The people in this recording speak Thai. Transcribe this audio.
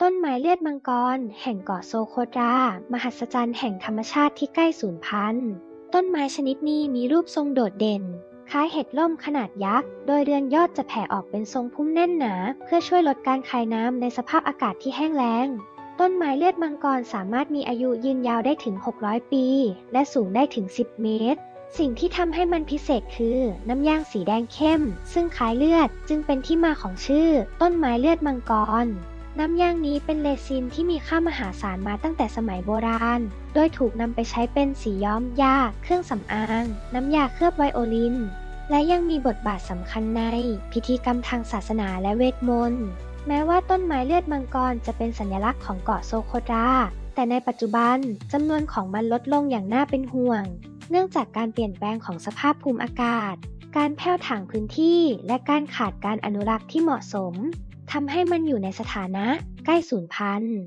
ต้นไม้เลือดมังกรแห่งเกาะโซโคตรา มหัศจรรย์แห่งธรรมชาติที่ใกล้สูญพันธุ์ต้นไม้ชนิดนี้มีรูปทรงโดดเด่นคล้ายเห็ดล่มขนาดยักษ์ โดยเรือนยอดจะแผ่ออกเป็นทรงพุ่มแน่นหนาเพื่อช่วยลดการคายน้ำในสภาพอากาศที่แห้งแล้งต้นไม้เลือดมังกรสามารถมีอายุยืนยาวได้ถึง 600 ปี และสูงได้ถึง 10 เมตร สิ่งที่ทำให้มันพิเศษคือน้ำยางสีแดงเข้มซึ่งคล้ายเลือดจึงเป็นที่มาของชื่อต้นไม้เลือดมังกรน้ำยางนี้เป็นเรซินที่มีค่ามหาศาลมาตั้งแต่สมัยโบราณโดยถูกนำไปใช้เป็นสีย้อมยาเครื่องสำอางน้ำยาเคลือบไวโอลินและยังมีบทบาทสำคัญในพิธีกรรมทางศาสนาและเวทมนต์แม้ว่าต้นไม้เลือดมังกรจะเป็นสัญลักษณ์ของเกาะโซโคตราแต่ในปัจจุบันจำนวนของมันลดลงอย่างน่าเป็นห่วงเนื่องจากการเปลี่ยนแปลงของสภาพภูมิอากาศการแผ่วถางพื้นที่และการขาดการอนุรักษ์ที่เหมาะสมทำให้มันอยู่ในสถานะใกล้สูญพันธุ์